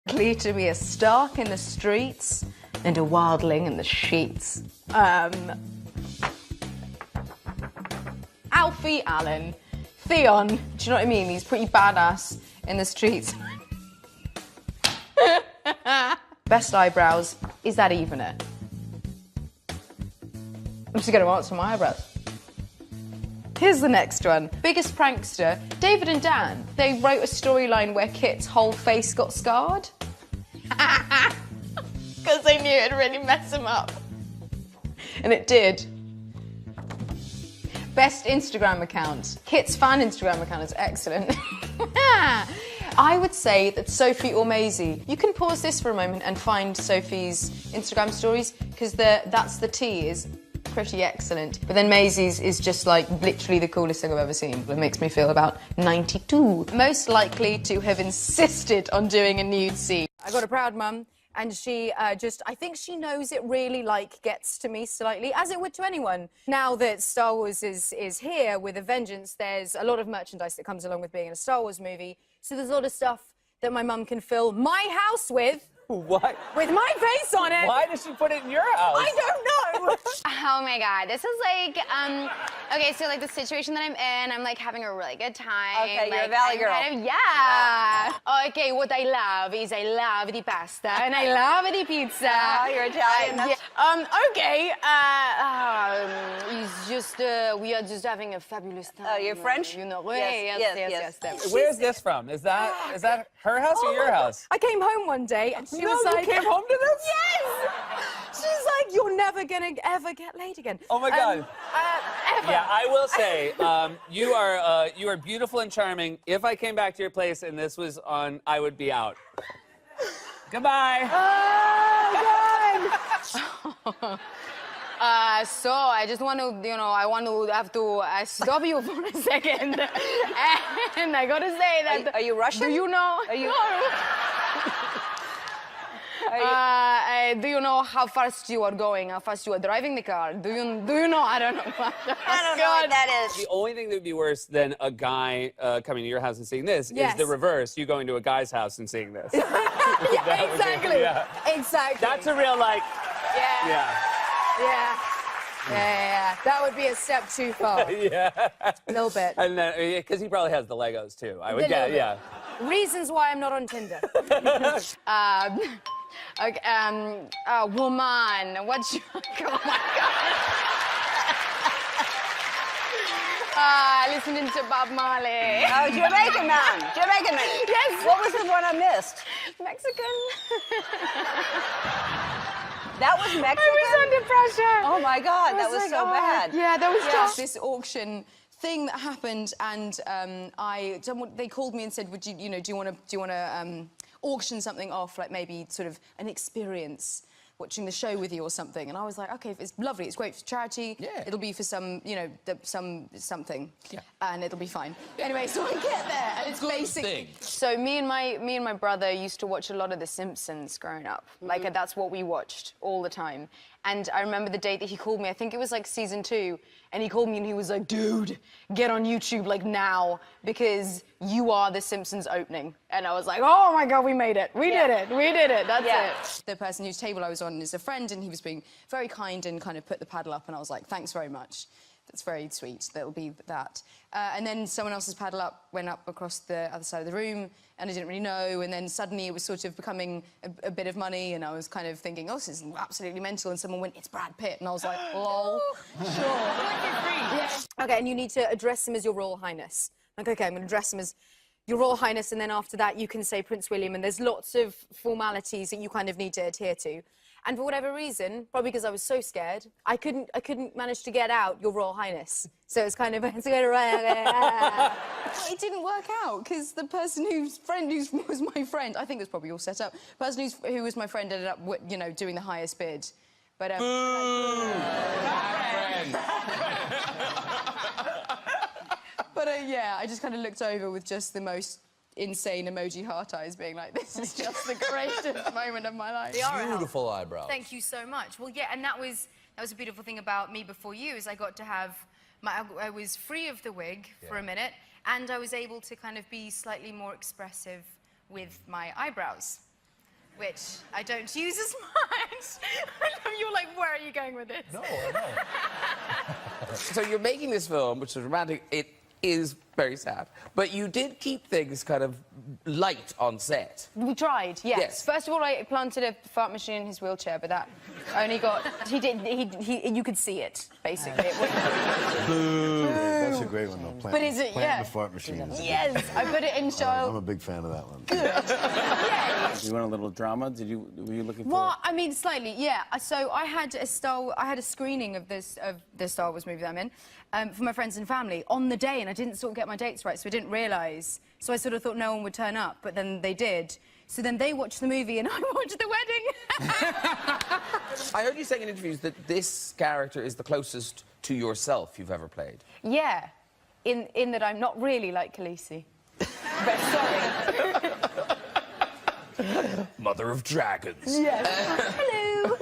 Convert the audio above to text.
To be a stark in the streets and a wildling in the sheets. Alfie Allen, Theon, do you know what I mean? He's pretty badass in the streets. Best eyebrows, is that even it? I'm just going to answer my eyebrows. Here's the next one. Biggest prankster, David and Dan. They wrote a storyline where Kit's whole face got scarred. Because they knew it'd really mess him up. And it did. Best Instagram account. Kit's fan Instagram account is excellent. I would say that Sophie or Maisie. You can pause this for a moment and find Sophie's Instagram stories, because that's the tea is pretty excellent. But then Maisie's is just like literally the coolest thing I've ever seen. It makes me feel about 92. Most likely to have insisted on doing a nude scene. I got a proud mum, and she I think she knows it really, like, gets to me slightly, as it would to anyone. Now that Star Wars is here with a vengeance, there's a lot of merchandise that comes along with being in a Star Wars movie, so there's a lot of stuff that my mum can fill my house with. What? With my face on it. Why does she put it in your house? I don't know. Oh my God, this is like, okay, so like the situation that I'm in, I'm like having a really good time. Okay, you're like, a valley girl. Yeah. Okay, what I love is I love the pasta and I love the pizza. Oh, you're Italian. Yeah. Okay, it's just, we are just having a fabulous time. Oh, you're French? You know, Yes. Where's this from? Is that her house or your house? I came home one day and she was like... you came home to this? Yes! She's like, you're never gonna ever get laid again. Oh my God. Ever. Yeah, I will say, you are beautiful and charming. If I came back to your place and this was on, I would be out. Goodbye. Oh, God. So I just want to, I want to have to stop you for a second. And I gotta say that... Are you Russian? Do you know... Are you... do you know how fast you are going? How fast you are driving the car? Do you know? I don't know. I don't know what that is. The only thing that would be worse than a guy coming to your house and seeing this Yes. is the reverse, you going to a guy's house and seeing this. Yeah, exactly. Yeah. Exactly. That's a real, like... Yeah. Yeah. Yeah. That would be a step too far. Yeah. A little bit. And then, because he probably has the Legos, too. I would guess, yeah. Reasons why I'm not on Tinder. Okay, woman, what you... Oh, my God. Listening to Bob Marley. Oh, Jamaican man. Jamaican man. Yes. What was the one I missed? Mexican. That was Mexican? I was under pressure. Oh, my God. That was like, so bad. Yeah, there was just this auction thing that happened, and they called me and said, "Would you, do you want to auction something off, like maybe sort of an experience watching the show with you or something?" And I was like, "Okay, if it's lovely. It's great for charity. Yeah. It'll be for some, something, yeah. and it'll be fine." Anyway, so I get there, and it's basically. So me and my brother used to watch a lot of The Simpsons growing up. Like that's what we watched all the time. And I remember the day that he called me, I think it was like season 2, and he called me and he was like, "Dude, get on YouTube like now, because you are The Simpsons opening." And I was like, oh my God, we made it. We did it. That's it. The person whose table I was on is a friend, and he was being very kind and kind of put the paddle up, and I was like, "Thanks very much. That's very sweet. That'll be that." And then someone else's paddle went up across the other side of the room, and I didn't really know, and then suddenly it was sort of becoming a bit of money, and I was kind of thinking, oh, this is absolutely mental, and someone went, "It's Brad Pitt," and I was like, lol, sure. Yeah. Okay, and you need to address him as Your Royal Highness. Like, okay, I'm going to address him as Your Royal Highness, and then after that you can say Prince William, and there's lots of formalities that you kind of need to adhere to. And for whatever reason, probably because I was so scared, I couldn't manage to get out Your Royal Highness. So it's kind of... It didn't work out, because the person who was my friend, I think it was probably all set up, the person who was my friend ended up, doing the highest bid. But, But, yeah, I just kind of looked over with just the most insane emoji heart eyes, being like, this is just the greatest moment of my life. Beautiful eyebrows. Thank you so much. Well, yeah, and that was a beautiful thing about me before you, is I got to have I was free of the wig for a minute, and I was able to kind of be slightly more expressive with my eyebrows. which I don't use as much. You're like, where are you going with this? No, I know. So you're making this film, which is romantic. It is very sad. But you did keep things kind of light on set. We tried, yes. Yes. First of all, I planted a fart machine in his wheelchair, but that only got... you could see it, basically. It That's a great one, though. But is it? Planting Yeah. the fart machine. Yes, I put it in I'm show. a big fan of that one. Yay. You want a little drama? Were you looking for? Well, I mean, slightly, yeah. So I had a screening of the Star Wars movie that I'm in for my friends and family on the day, and I didn't sort of get my dates right, so I didn't realise. So I sort of thought no one would turn up, but then they did. So then they watched the movie, and I watched the wedding. I heard you saying in interviews that this character is the closest to yourself you've ever played. Yeah, in that I'm not really like Khaleesi. But sorry. Mother of dragons. Yes. Hello.